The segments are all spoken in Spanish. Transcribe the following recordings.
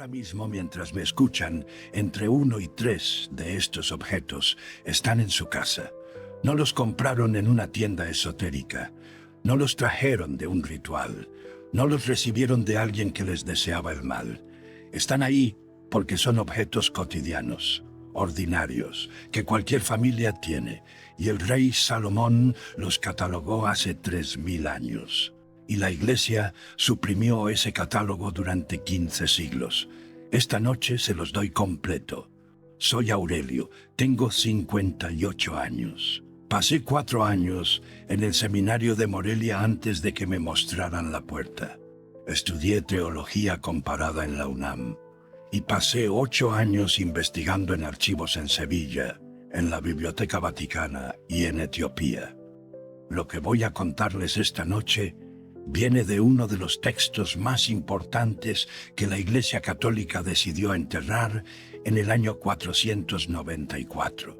Ahora mismo, mientras me escuchan, entre 1 y 3 de estos objetos están en su casa. No los compraron en una tienda esotérica. No los trajeron de un ritual. No los recibieron de alguien que les deseaba el mal. Están ahí porque son objetos cotidianos, ordinarios, que cualquier familia tiene. Y el rey Salomón los catalogó hace 3000 años. Y la Iglesia suprimió ese catálogo durante 15 siglos. Esta noche se los doy completo. Soy Aurelio, tengo 58 años. Pasé 4 años en el seminario de Morelia antes de que me mostraran la puerta. Estudié teología comparada en la UNAM. Y pasé 8 años investigando en archivos en Sevilla, en la Biblioteca Vaticana y en Etiopía. Lo que voy a contarles esta noche viene de uno de los textos más importantes que la Iglesia Católica decidió enterrar en el año 494.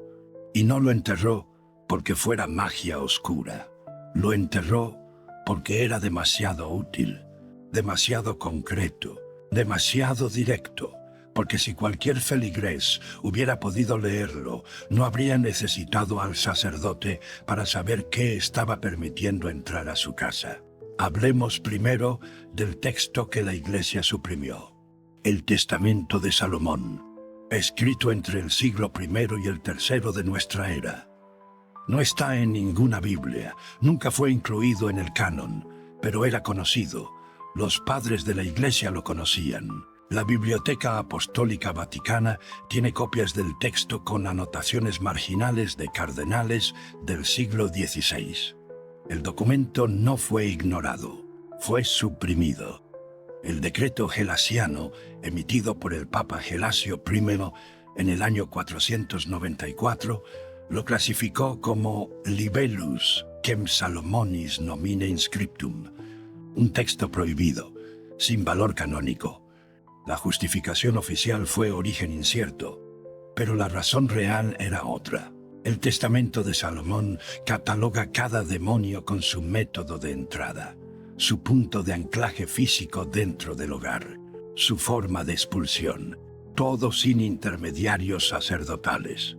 Y no lo enterró porque fuera magia oscura. Lo enterró porque era demasiado útil, demasiado concreto, demasiado directo. Porque si cualquier feligrés hubiera podido leerlo, no habría necesitado al sacerdote para saber qué estaba permitiendo entrar a su casa. Hablemos primero del texto que la Iglesia suprimió. El Testamento de Salomón, escrito entre el siglo I y el III de nuestra era. No está en ninguna Biblia, nunca fue incluido en el canon, pero era conocido. Los padres de la Iglesia lo conocían. La Biblioteca Apostólica Vaticana tiene copias del texto con anotaciones marginales de cardenales del siglo XVI. El documento no fue ignorado, fue suprimido. El decreto gelasiano, emitido por el Papa Gelasio I en el año 494, lo clasificó como libellus quem Salomonis nomine inscriptum, un texto prohibido, sin valor canónico. La justificación oficial fue origen incierto, pero la razón real era otra. El Testamento de Salomón cataloga cada demonio con su método de entrada, su punto de anclaje físico dentro del hogar, su forma de expulsión, todo sin intermediarios sacerdotales.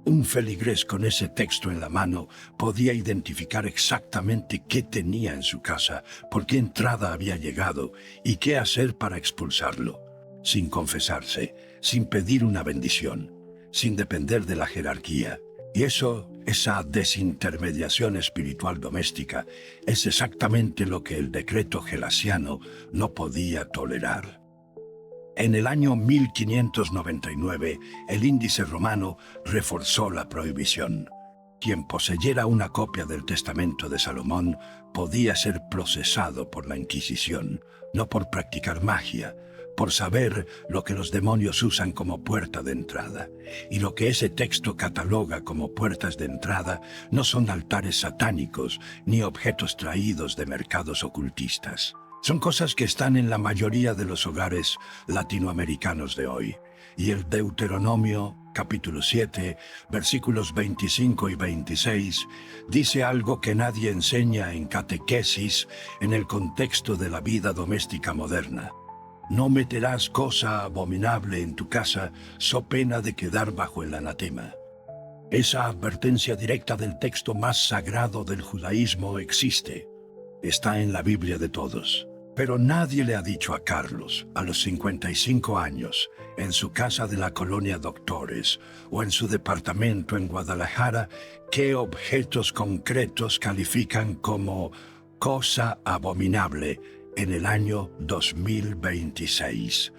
Un feligrés con ese texto en la mano podía identificar exactamente qué tenía en su casa, por qué entrada había llegado y qué hacer para expulsarlo, sin confesarse, sin pedir una bendición, sin depender de la jerarquía. Y esa desintermediación espiritual doméstica, es exactamente lo que el decreto gelasiano no podía tolerar. En el año 1599, el Índice Romano reforzó la prohibición. Quien poseyera una copia del Testamento de Salomón podía ser procesado por la Inquisición, no por practicar magia, por saber lo que los demonios usan como puerta de entrada. Y lo que ese texto cataloga como puertas de entrada no son altares satánicos ni objetos traídos de mercados ocultistas. Son cosas que están en la mayoría de los hogares latinoamericanos de hoy. Y el Deuteronomio, capítulo 7, versículos 25 y 26, dice algo que nadie enseña en catequesis en el contexto de la vida doméstica moderna. No meterás cosa abominable en tu casa, so pena de quedar bajo el anatema. Esa advertencia directa del texto más sagrado del judaísmo existe. Está en la Biblia de todos. Pero nadie le ha dicho a Carlos, a los 55 años, en su casa de la colonia Doctores o en su departamento en Guadalajara, qué objetos concretos califican como cosa abominable en el año 2026.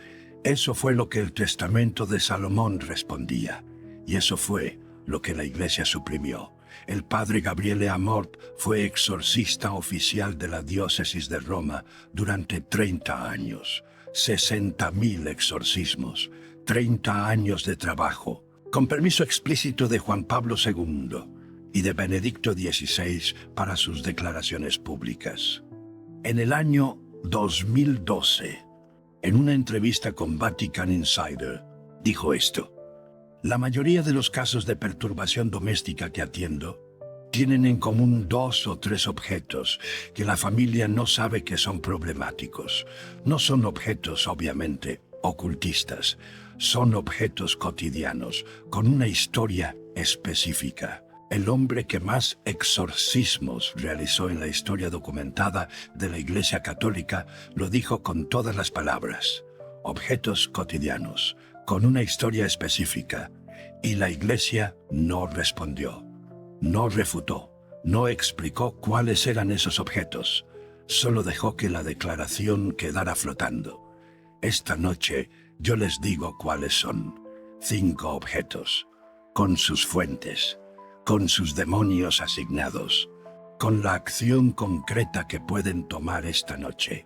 Eso fue lo que el Testamento de Salomón respondía, y eso fue lo que la Iglesia suprimió. El padre Gabriele Amort fue exorcista oficial de la diócesis de Roma durante 30 años, 60.000 exorcismos, 30 años de trabajo, con permiso explícito de Juan Pablo II y de Benedicto XVI para sus declaraciones públicas. En el año 2012, en una entrevista con Vatican Insider, dijo esto: la mayoría de los casos de perturbación doméstica que atiendo tienen en común 2 o 3 objetos que la familia no sabe que son problemáticos. No son objetos, obviamente, ocultistas. Son objetos cotidianos, con una historia específica. El hombre que más exorcismos realizó en la historia documentada de la Iglesia Católica lo dijo con todas las palabras: objetos cotidianos, con una historia específica. Y la Iglesia no respondió, no refutó, no explicó cuáles eran esos objetos. Solo dejó que la declaración quedara flotando. Esta noche yo les digo cuáles son. 5 objetos, con sus fuentes, con sus demonios asignados, con la acción concreta que pueden tomar esta noche.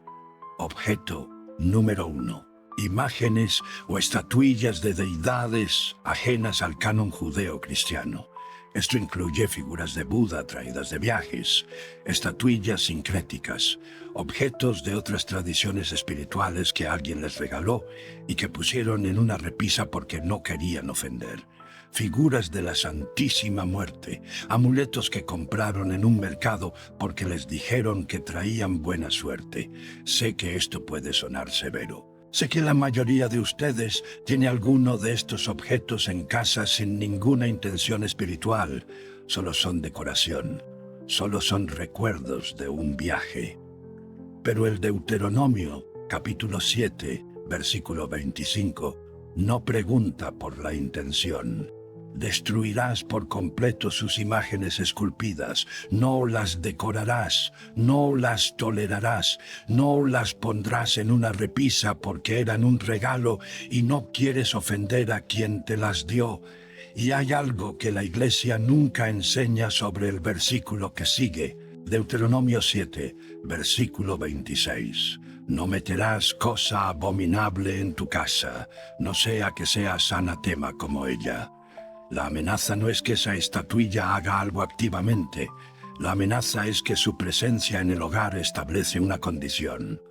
Objeto número 1. Imágenes o estatuillas de deidades ajenas al canon judeo-cristiano. Esto incluye figuras de Buda traídas de viajes, estatuillas sincréticas, objetos de otras tradiciones espirituales que alguien les regaló y que pusieron en una repisa porque no querían ofender. Figuras de la Santísima Muerte, amuletos que compraron en un mercado porque les dijeron que traían buena suerte. Sé que esto puede sonar severo. Sé que la mayoría de ustedes tiene alguno de estos objetos en casa sin ninguna intención espiritual. Solo son decoración, solo son recuerdos de un viaje. Pero el Deuteronomio, capítulo 7, versículo 25, no pregunta por la intención. Destruirás por completo sus imágenes esculpidas, no las decorarás, no las tolerarás, no las pondrás en una repisa porque eran un regalo y no quieres ofender a quien te las dio. Y hay algo que la Iglesia nunca enseña sobre el versículo que sigue, Deuteronomio 7, versículo 26. No meterás cosa abominable en tu casa, no sea que seas anatema como ella. La amenaza no es que esa estatuilla haga algo activamente. La amenaza es que su presencia en el hogar establece una condición,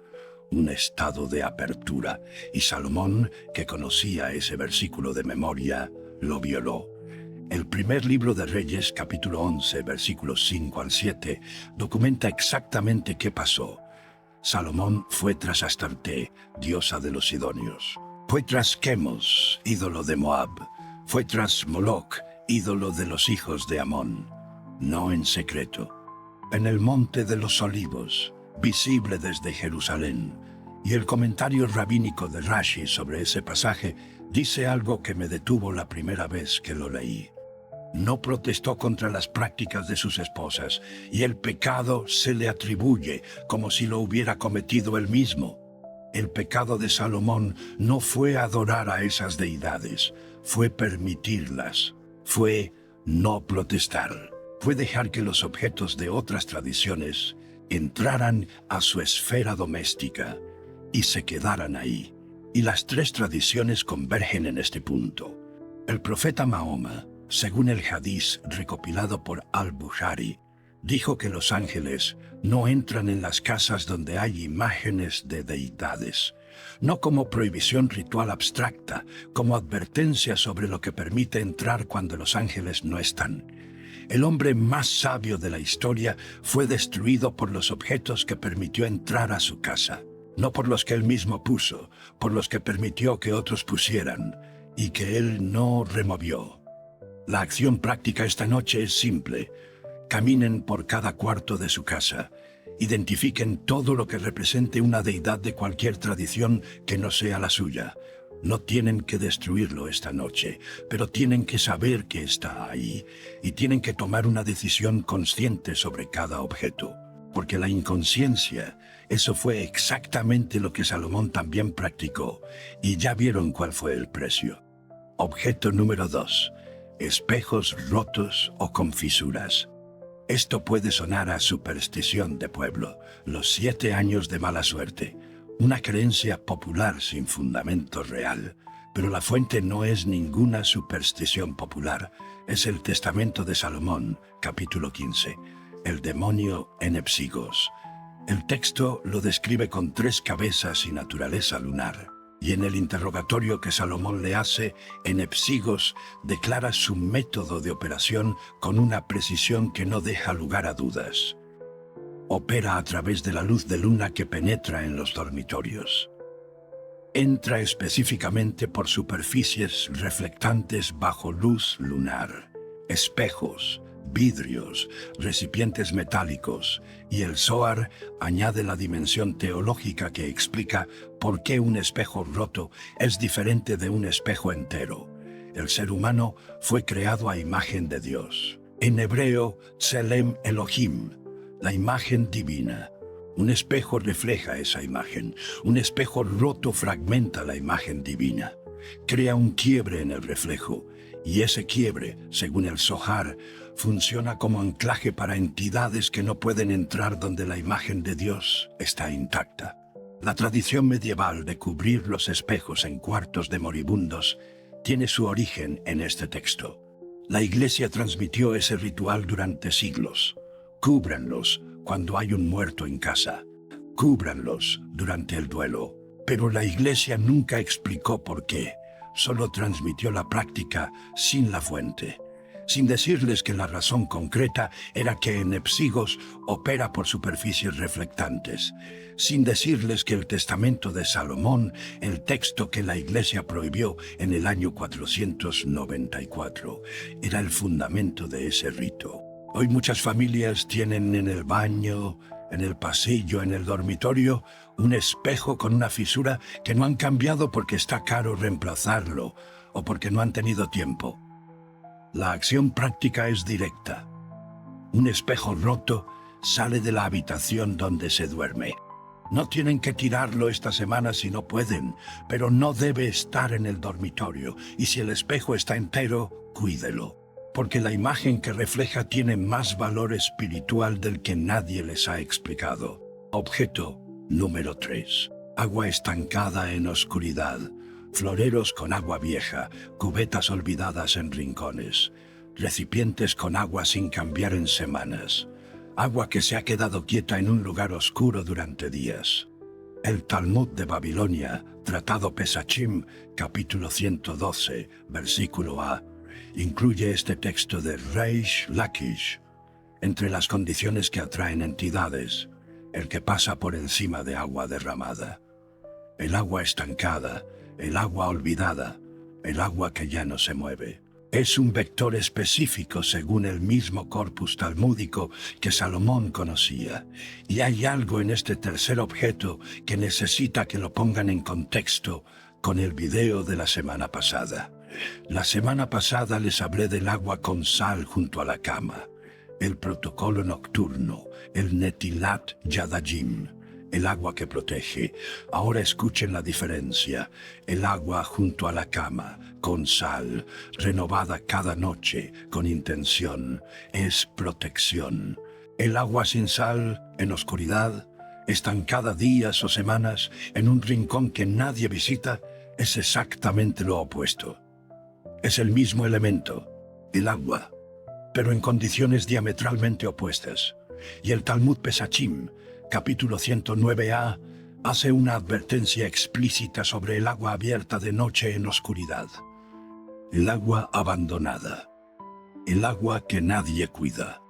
un estado de apertura. Y Salomón, que conocía ese versículo de memoria, lo violó. El primer libro de Reyes, capítulo 11, versículos 5 al 7, documenta exactamente qué pasó. Salomón fue tras Astarte, diosa de los sidonios. Fue tras Quemos, ídolo de Moab. Fue tras Moloc, ídolo de los hijos de Amón, no en secreto. En el monte de los olivos, visible desde Jerusalén. Y el comentario rabínico de Rashi sobre ese pasaje dice algo que me detuvo la primera vez que lo leí. No protestó contra las prácticas de sus esposas, y el pecado se le atribuye como si lo hubiera cometido él mismo. El pecado de Salomón no fue adorar a esas deidades, fue permitirlas, fue no protestar, fue dejar que los objetos de otras tradiciones entraran a su esfera doméstica y se quedaran ahí. Y las 3 tradiciones convergen en este punto. El profeta Mahoma, según el hadiz recopilado por Al-Bukhari, dijo que los ángeles no entran en las casas donde hay imágenes de deidades, no como prohibición ritual abstracta, como advertencia sobre lo que permite entrar cuando los ángeles no están. El hombre más sabio de la historia fue destruido por los objetos que permitió entrar a su casa, no por los que él mismo puso, por los que permitió que otros pusieran y que él no removió. La acción práctica esta noche es simple. Caminen por cada cuarto de su casa. Identifiquen todo lo que represente una deidad de cualquier tradición que no sea la suya. No tienen que destruirlo esta noche, pero tienen que saber que está ahí y tienen que tomar una decisión consciente sobre cada objeto. Porque la inconsciencia, eso fue exactamente lo que Salomón también practicó, y ya vieron cuál fue el precio. Objeto número 2. Espejos rotos o con fisuras. Esto puede sonar a superstición de pueblo, los 7 años de mala suerte, una creencia popular sin fundamento real. Pero la fuente no es ninguna superstición popular, es el Testamento de Salomón, capítulo 15, el demonio Enepsigos. El texto lo describe con 3 cabezas y naturaleza lunar. Y en el interrogatorio que Salomón le hace, Enepsigos declara su método de operación con una precisión que no deja lugar a dudas. Opera a través de la luz de luna que penetra en los dormitorios. entra específicamente por superficies reflectantes bajo luz lunar, espejos, vidrios, recipientes metálicos, y el Zohar añade la dimensión teológica que explica por qué un espejo roto es diferente de un espejo entero. El ser humano fue creado a imagen de Dios. En hebreo, Tselem Elohim, la imagen divina. Un espejo refleja esa imagen. Un espejo roto fragmenta la imagen divina. Crea un quiebre en el reflejo. Y ese quiebre, según el Zohar, funciona como anclaje para entidades que no pueden entrar donde la imagen de Dios está intacta. La tradición medieval de cubrir los espejos en cuartos de moribundos tiene su origen en este texto. La Iglesia transmitió ese ritual durante siglos. Cúbranlos cuando hay un muerto en casa. Cúbranlos durante el duelo. Pero la Iglesia nunca explicó por qué. Solo transmitió la práctica sin la fuente, sin decirles que la razón concreta era que en Epsigos opera por superficies reflectantes, sin decirles que el Testamento de Salomón, el texto que la Iglesia prohibió en el año 494, era el fundamento de ese rito. Hoy muchas familias tienen en el baño, en el pasillo, en el dormitorio, un espejo con una fisura que no han cambiado porque está caro reemplazarlo o porque no han tenido tiempo. La acción práctica es directa. Un espejo roto sale de la habitación donde se duerme. No tienen que tirarlo esta semana si no pueden, pero no debe estar en el dormitorio, y si el espejo está entero, cuídelo. Porque la imagen que refleja tiene más valor espiritual del que nadie les ha explicado. Objeto número 3. Agua estancada en oscuridad. Floreros con agua vieja, cubetas olvidadas en rincones, recipientes con agua sin cambiar en semanas, agua que se ha quedado quieta en un lugar oscuro durante días. El Talmud de Babilonia, Tratado Pesachim, capítulo 112, versículo A, incluye este texto de Reish Lakish. Entre las condiciones que atraen entidades, el que pasa por encima de agua derramada. El agua estancada, el agua olvidada, el agua que ya no se mueve. Es un vector específico según el mismo corpus talmúdico que Salomón conocía. Y hay algo en este tercer objeto que necesita que lo pongan en contexto con el video de la semana pasada. La semana pasada les hablé del agua con sal junto a la cama, el protocolo nocturno, el Netilat Yadayim, el agua que protege. Ahora escuchen la diferencia. El agua junto a la cama, con sal, renovada cada noche, con intención, es protección. El agua sin sal, en oscuridad, estancada días o semanas, en un rincón que nadie visita, es exactamente lo opuesto. Es el mismo elemento, el agua, pero en condiciones diametralmente opuestas. Y el Talmud Pesachim, capítulo 109a, hace una advertencia explícita sobre el agua abierta de noche en oscuridad. El agua abandonada. El agua que nadie cuida.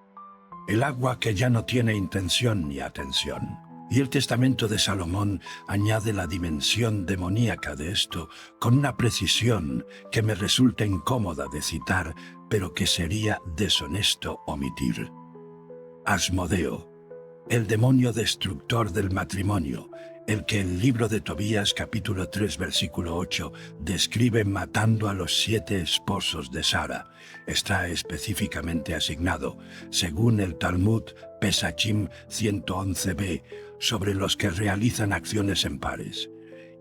El agua que ya no tiene intención ni atención. Y el Testamento de Salomón añade la dimensión demoníaca de esto con una precisión que me resulta incómoda de citar, pero que sería deshonesto omitir. Asmodeo, el demonio destructor del matrimonio, el que el libro de Tobías capítulo 3 versículo 8 describe matando a los 7 esposos de Sara, está específicamente asignado, según el Talmud Pesachim 111b, sobre los que realizan acciones en pares.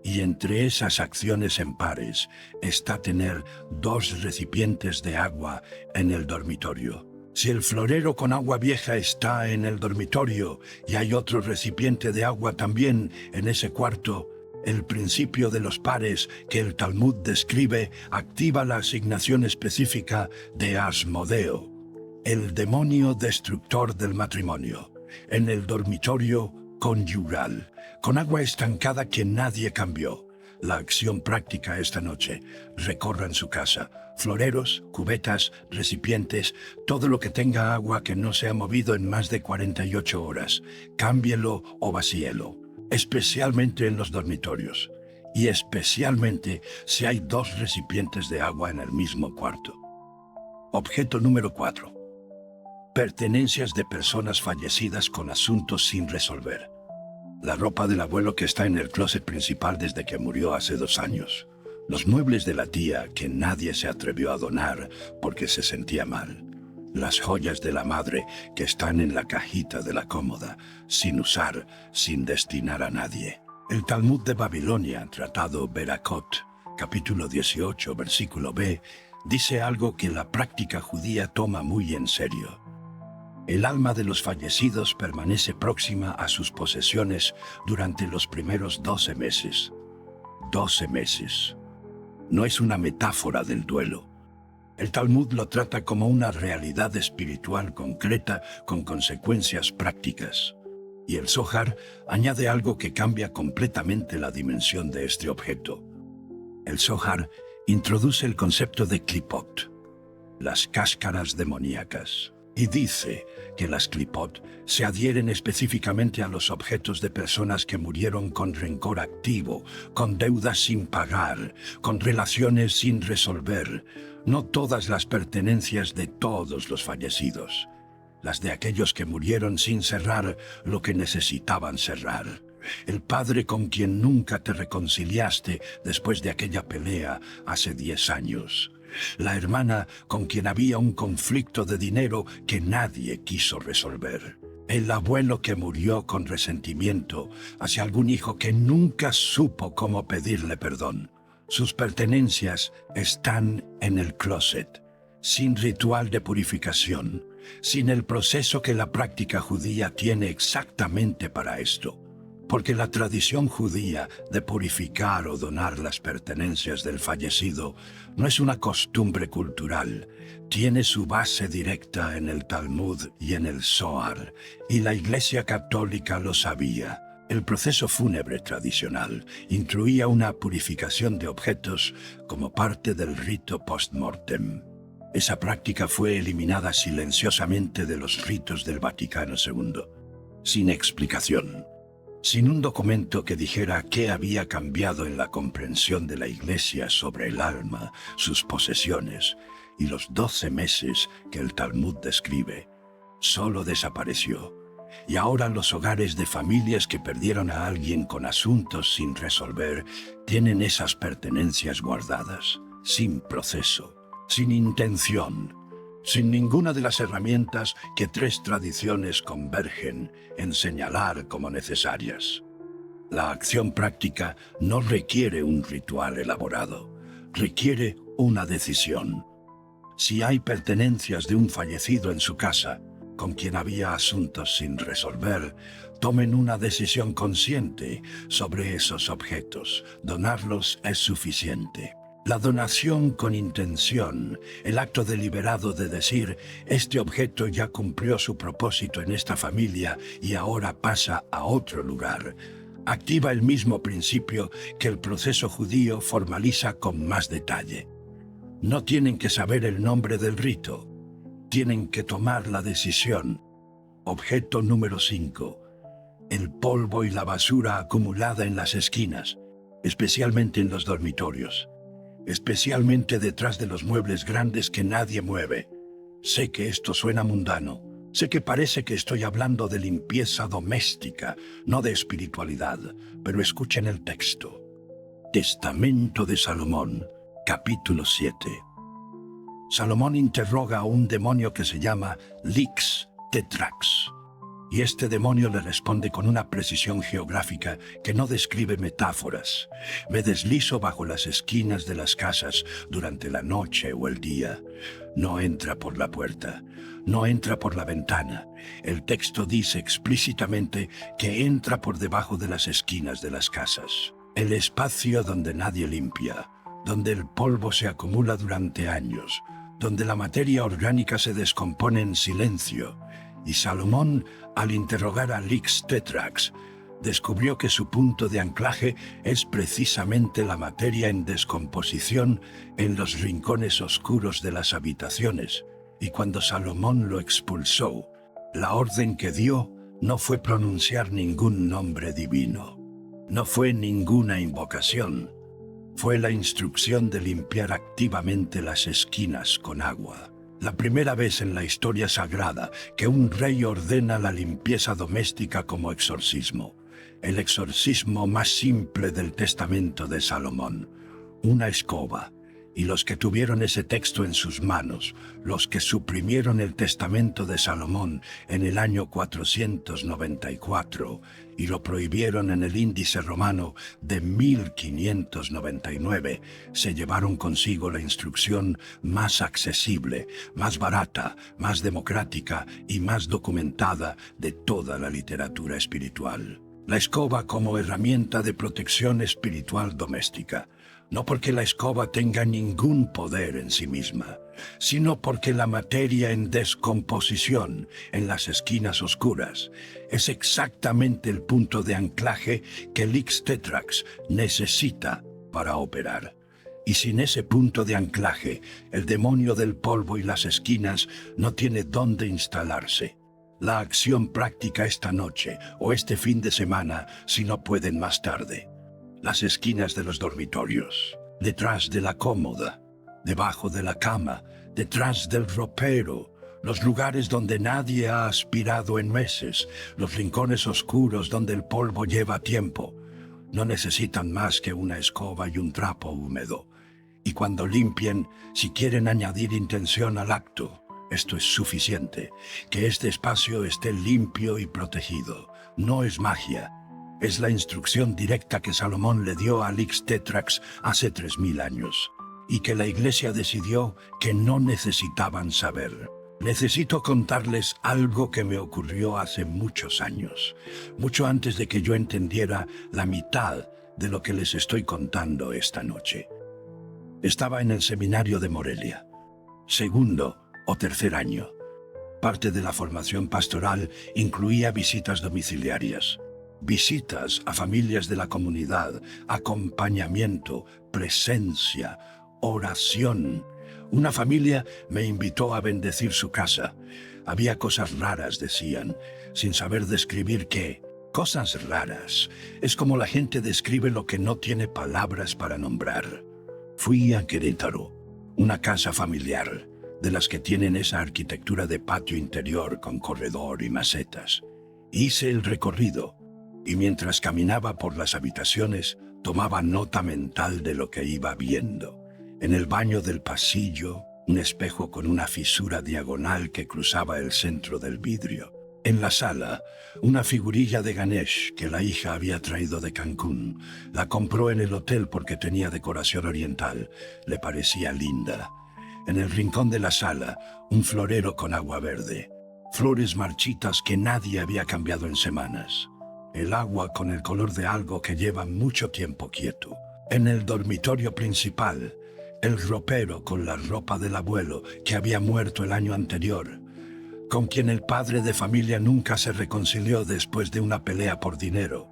Y entre esas acciones en pares está tener 2 recipientes de agua en el dormitorio. Si el florero con agua vieja está en el dormitorio y hay otro recipiente de agua también en ese cuarto, el principio de los pares que el Talmud describe activa la asignación específica de Asmodeo, el demonio destructor del matrimonio, en el dormitorio conyugal, con agua estancada que nadie cambió. La acción práctica esta noche: recorran su casa, floreros, cubetas, recipientes, todo lo que tenga agua que no se ha movido en más de 48 horas, cámbielo o vacíelo, especialmente en los dormitorios. y especialmente si hay 2 recipientes de agua en el mismo cuarto. Objeto número 4. Pertenencias de personas fallecidas con asuntos sin resolver. La ropa del abuelo que está en el closet principal desde que murió hace 2 años. Los muebles de la tía que nadie se atrevió a donar porque se sentía mal. Las joyas de la madre que están en la cajita de la cómoda, sin usar, sin destinar a nadie. El Talmud de Babilonia, tratado Berakot, capítulo 18, versículo B, dice algo que la práctica judía toma muy en serio. El alma de los fallecidos permanece próxima a sus posesiones durante los primeros 12 meses. 12 meses. No es una metáfora del duelo. El Talmud lo trata como una realidad espiritual concreta con consecuencias prácticas. Y el Zohar añade algo que cambia completamente la dimensión de este objeto. El Zohar introduce el concepto de klipot, las cáscaras demoníacas, y dice que las klipot se adhieren específicamente a los objetos de personas que murieron con rencor activo, con deudas sin pagar, con relaciones sin resolver, no todas las pertenencias de todos los fallecidos, las de aquellos que murieron sin cerrar lo que necesitaban cerrar. El padre con quien nunca te reconciliaste después de aquella pelea hace 10 años. La hermana con quien había un conflicto de dinero que nadie quiso resolver. El abuelo que murió con resentimiento hacia algún hijo que nunca supo cómo pedirle perdón. Sus pertenencias están en el closet, sin ritual de purificación, sin el proceso que la práctica judía tiene exactamente para esto. Porque la tradición judía de purificar o donar las pertenencias del fallecido no es una costumbre cultural, tiene su base directa en el Talmud y en el Zohar, y la Iglesia Católica lo sabía. El proceso fúnebre tradicional incluía una purificación de objetos como parte del rito post-mortem. Esa práctica fue eliminada silenciosamente de los ritos del Vaticano II, sin explicación. Sin un documento que dijera qué había cambiado en la comprensión de la Iglesia sobre el alma, sus posesiones y los 12 meses que el Talmud describe, solo desapareció. Y ahora los hogares de familias que perdieron a alguien con asuntos sin resolver tienen esas pertenencias guardadas, sin proceso, sin intención, sin ninguna de las herramientas que 3 tradiciones convergen en señalar como necesarias. La acción práctica no requiere un ritual elaborado, requiere una decisión. Si hay pertenencias de un fallecido en su casa, con quien había asuntos sin resolver, tomen una decisión consciente sobre esos objetos. Donarlos es suficiente. La donación con intención, el acto deliberado de decir, este objeto ya cumplió su propósito en esta familia y ahora pasa a otro lugar, activa el mismo principio que el proceso judío formaliza con más detalle. No tienen que saber el nombre del rito, tienen que tomar la decisión. Objeto número 5. El polvo y la basura acumulada en las esquinas, especialmente en los dormitorios. Especialmente detrás de los muebles grandes que nadie mueve. Sé que esto suena mundano, sé que parece que estoy hablando de limpieza doméstica, no de espiritualidad, pero escuchen el texto. Testamento de Salomón, capítulo 7. Salomón interroga a un demonio que se llama Lix Tetrax. Y este demonio le responde con una precisión geográfica que no describe metáforas. Me deslizo bajo las esquinas de las casas durante la noche o el día. No entra por la puerta, no entra por la ventana. El texto dice explícitamente que entra por debajo de las esquinas de las casas. El espacio donde nadie limpia, donde el polvo se acumula durante años, donde la materia orgánica se descompone en silencio. Y Salomón, al interrogar a Lix Tetrax, descubrió que su punto de anclaje es precisamente la materia en descomposición en los rincones oscuros de las habitaciones. Y cuando Salomón lo expulsó, la orden que dio no fue pronunciar ningún nombre divino. No fue ninguna invocación. fue la instrucción de limpiar activamente las esquinas con agua. La primera vez en la historia sagrada que un rey ordena la limpieza doméstica como exorcismo. El exorcismo más simple del testamento de Salomón. Una escoba. Y los que tuvieron ese texto en sus manos, los que suprimieron el testamento de Salomón en el año 494 y lo prohibieron en el índice romano de 1599, se llevaron consigo la instrucción más accesible, más barata, más democrática y más documentada de toda la literatura espiritual. La escoba como herramienta de protección espiritual doméstica. No porque la escoba tenga ningún poder en sí misma, sino porque la materia en descomposición en las esquinas oscuras es exactamente el punto de anclaje que el Ix-Tetrax necesita para operar. Y sin ese punto de anclaje, el demonio del polvo y las esquinas no tiene dónde instalarse. La acción práctica esta noche o este fin de semana si no pueden más tarde. Las esquinas de los dormitorios, detrás de la cómoda, debajo de la cama, detrás del ropero, los lugares donde nadie ha aspirado en meses, los rincones oscuros donde el polvo lleva tiempo, no necesitan más que una escoba y un trapo húmedo. Y cuando limpien, si quieren añadir intención al acto, esto es suficiente, que este espacio esté limpio y protegido. No es magia. Es la instrucción directa que Salomón le dio al Ix-Tetrax hace 3000 años, y que la Iglesia decidió que no necesitaban saber. Necesito contarles algo que me ocurrió hace muchos años, mucho antes de que yo entendiera la mitad de lo que les estoy contando esta noche. Estaba en el seminario de Morelia, segundo o tercer año. Parte de la formación pastoral incluía visitas domiciliarias. Visitas a familias de la comunidad, acompañamiento, presencia, oración. Una familia me invitó a bendecir su casa. Había cosas raras, decían, sin saber describir qué. Cosas raras. Es como la gente describe lo que no tiene palabras para nombrar. Fui a Querétaro, una casa familiar, de las que tienen esa arquitectura de patio interior con corredor y macetas. Hice el recorrido. Y mientras caminaba por las habitaciones, tomaba nota mental de lo que iba viendo. En el baño del pasillo, un espejo con una fisura diagonal que cruzaba el centro del vidrio. En la sala, una figurilla de Ganesh que la hija había traído de Cancún. La compró en el hotel porque tenía decoración oriental. Le parecía linda. En el rincón de la sala, un florero con agua verde. Flores marchitas que nadie había cambiado en semanas. El agua con el color de algo que lleva mucho tiempo quieto. En el dormitorio principal, el ropero con la ropa del abuelo que había muerto el año anterior, con quien el padre de familia nunca se reconcilió después de una pelea por dinero.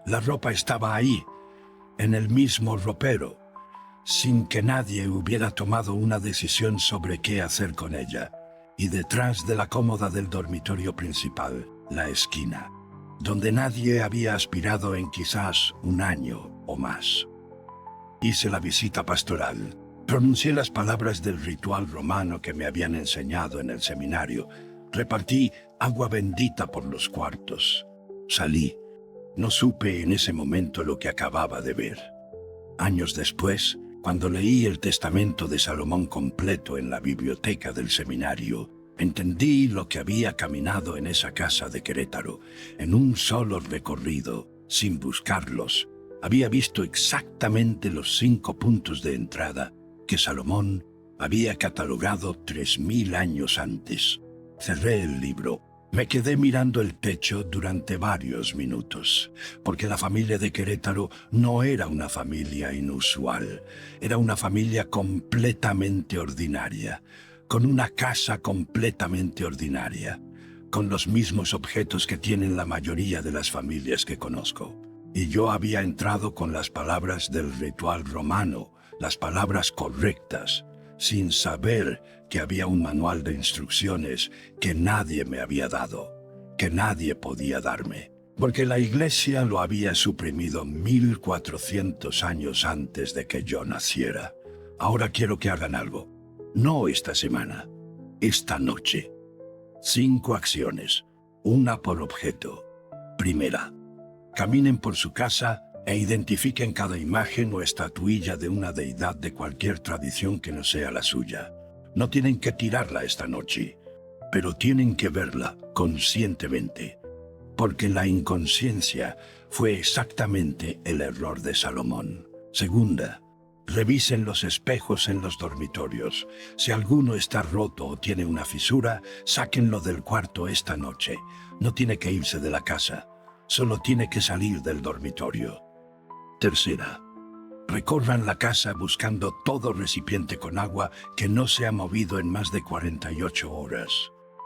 La ropa estaba ahí, en el mismo ropero, sin que nadie hubiera tomado una decisión sobre qué hacer con ella. Y detrás de la cómoda del dormitorio principal, la esquina, donde nadie había aspirado en quizás un año o más. Hice la visita pastoral. Pronuncié las palabras del ritual romano que me habían enseñado en el seminario. Repartí agua bendita por los cuartos. Salí. No supe en ese momento lo que acababa de ver. Años después, cuando leí el testamento de Salomón completo en la biblioteca del seminario, entendí lo que había caminado en esa casa de Querétaro, en un solo recorrido, sin buscarlos. Había visto exactamente los 5 puntos de entrada que Salomón había catalogado 3000 años antes. Cerré el libro. Me quedé mirando el techo durante varios minutos, porque la familia de Querétaro no era una familia inusual, era una familia completamente ordinaria, con una casa completamente ordinaria, con los mismos objetos que tienen la mayoría de las familias que conozco. Y yo había entrado con las palabras del ritual romano, las palabras correctas, sin saber que había un manual de instrucciones que nadie me había dado, que nadie podía darme. Porque la Iglesia lo había suprimido 1400 años antes de que yo naciera. Ahora quiero que hagan algo. No esta semana, esta noche. 5 acciones, una por objeto. Primera, caminen por su casa e identifiquen cada imagen o estatuilla de una deidad de cualquier tradición que no sea la suya. No tienen que tirarla esta noche, pero tienen que verla conscientemente, porque la inconsciencia fue exactamente el error de Salomón. Segunda, revisen los espejos en los dormitorios. Si alguno está roto o tiene una fisura, sáquenlo del cuarto esta noche. No tiene que irse de la casa, solo tiene que salir del dormitorio. Tercera, recorran la casa buscando todo recipiente con agua que no se ha movido en más de 48 horas.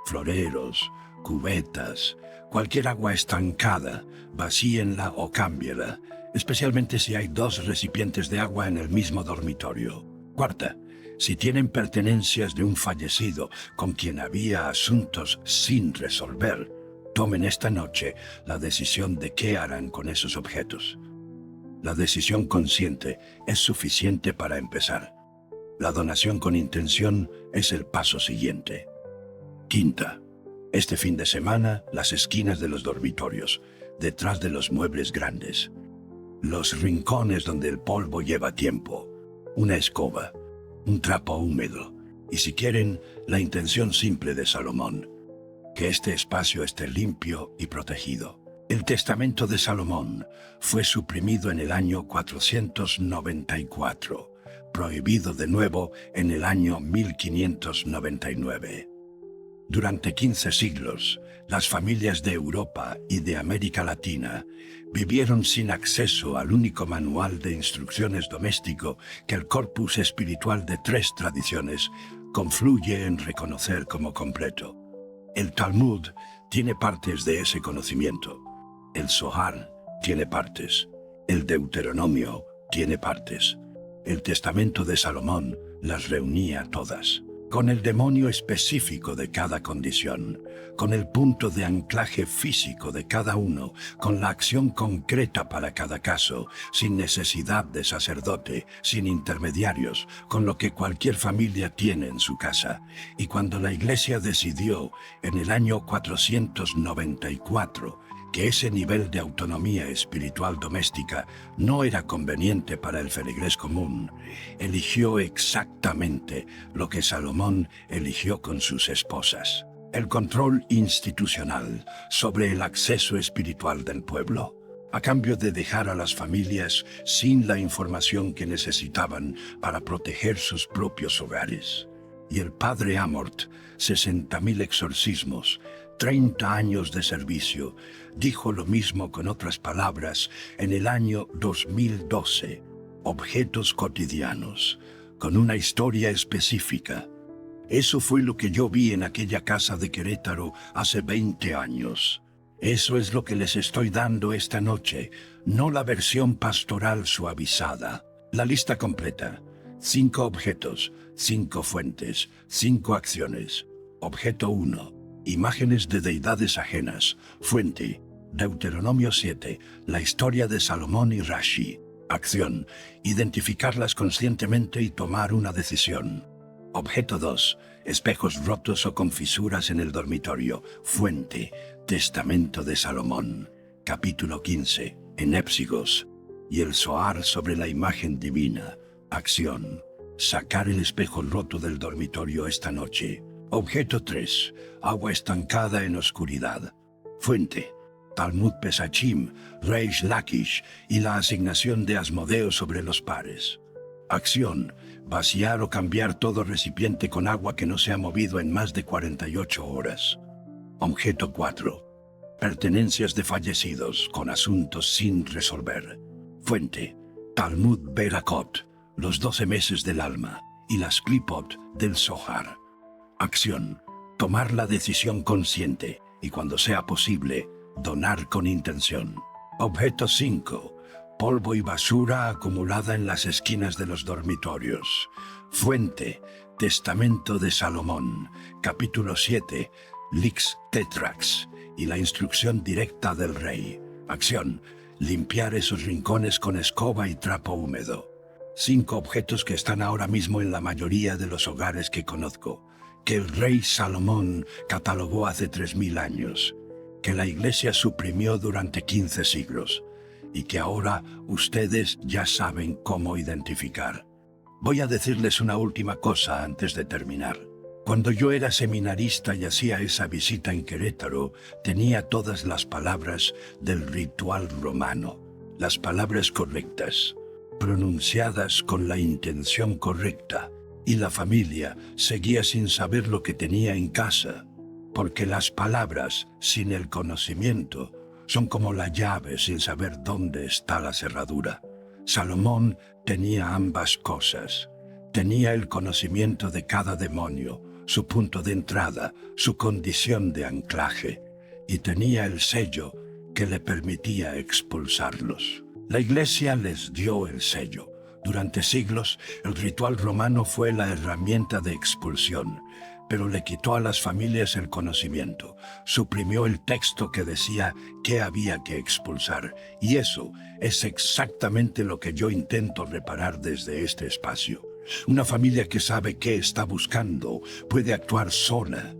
Floreros, cubetas, cualquier agua estancada, vacíenla o cámbiela, especialmente si hay 2 recipientes de agua en el mismo dormitorio. Cuarta, si tienen pertenencias de un fallecido con quien había asuntos sin resolver, tomen esta noche la decisión de qué harán con esos objetos. La decisión consciente es suficiente para empezar. La donación con intención es el paso siguiente. Quinta, este fin de semana, las esquinas de los dormitorios, detrás de los muebles grandes, los rincones donde el polvo lleva tiempo, una escoba, un trapo húmedo, y si quieren, la intención simple de Salomón, que este espacio esté limpio y protegido. El testamento de Salomón fue suprimido en el año 494, prohibido de nuevo en el año 1599. Durante 15 siglos, las familias de Europa y de América Latina vivieron sin acceso al único manual de instrucciones doméstico que el corpus espiritual de 3 tradiciones confluye en reconocer como completo. El Talmud tiene partes de ese conocimiento. El Zohar tiene partes. El Deuteronomio tiene partes. El Testamento de Salomón las reunía todas, con el demonio específico de cada condición, con el punto de anclaje físico de cada uno, con la acción concreta para cada caso, sin necesidad de sacerdote, sin intermediarios, con lo que cualquier familia tiene en su casa. Y cuando la Iglesia decidió, en el año 494, que ese nivel de autonomía espiritual doméstica no era conveniente para el feligrés común, eligió exactamente lo que Salomón eligió con sus esposas: el control institucional sobre el acceso espiritual del pueblo, a cambio de dejar a las familias sin la información que necesitaban para proteger sus propios hogares. Y el padre Amort, 60.000 exorcismos, 30 años de servicio, dijo lo mismo con otras palabras en el año 2012. Objetos cotidianos, con una historia específica. Eso fue lo que yo vi en aquella casa de Querétaro hace 20 años. Eso es lo que les estoy dando esta noche, no la versión pastoral suavizada. La lista completa. 5 objetos, 5 fuentes, 5 acciones. Objeto 1. Imágenes de deidades ajenas. Fuente: Deuteronomio 7, la historia de Salomón y Rashi. Acción: identificarlas conscientemente y tomar una decisión. Objeto 2. Espejos rotos o con fisuras en el dormitorio. Fuente: Testamento de Salomón. Capítulo 15, en Épsigos. Y el Zohar sobre la imagen divina. Acción: sacar el espejo roto del dormitorio esta noche. Objeto 3. Agua estancada en oscuridad. Fuente: Talmud Pesachim, Reish Lakish y la asignación de Asmodeo sobre los pares. Acción: vaciar o cambiar todo recipiente con agua que no se ha movido en más de 48 horas. Objeto 4. Pertenencias de fallecidos con asuntos sin resolver. Fuente: Talmud Berakot, los 12 meses del alma y las Klipot del Zohar. Acción: tomar la decisión consciente y, cuando sea posible, donar con intención. Objeto 5. Polvo y basura acumulada en las esquinas de los dormitorios. Fuente: Testamento de Salomón, capítulo 7, Lix Tetrax, y la instrucción directa del rey. Acción: limpiar esos rincones con escoba y trapo húmedo. 5 objetos que están ahora mismo en la mayoría de los hogares que conozco, que el rey Salomón catalogó hace 3000 años, que la Iglesia suprimió durante 15 siglos, y que ahora ustedes ya saben cómo identificar. Voy a decirles una última cosa antes de terminar. Cuando yo era seminarista y hacía esa visita en Querétaro, tenía todas las palabras del ritual romano, las palabras correctas, pronunciadas con la intención correcta, y la familia seguía sin saber lo que tenía en casa, porque las palabras sin el conocimiento son como la llave sin saber dónde está la cerradura. Salomón tenía ambas cosas. Tenía el conocimiento de cada demonio, su punto de entrada, su condición de anclaje, y tenía el sello que le permitía expulsarlos. La Iglesia les dio el sello. Durante siglos, el ritual romano fue la herramienta de expulsión, pero le quitó a las familias el conocimiento, suprimió el texto que decía qué había que expulsar, y eso es exactamente lo que yo intento reparar desde este espacio. Una familia que sabe qué está buscando puede actuar sola,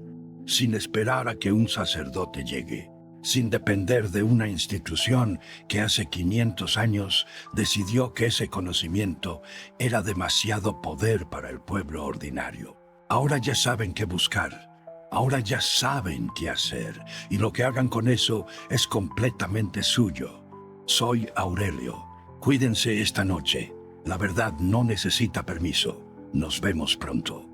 sin esperar a que un sacerdote llegue, sin depender de una institución que hace 500 años decidió que ese conocimiento era demasiado poder para el pueblo ordinario. Ahora ya saben qué buscar, ahora ya saben qué hacer, y lo que hagan con eso es completamente suyo. Soy Aurelio. Cuídense esta noche. La verdad no necesita permiso. Nos vemos pronto.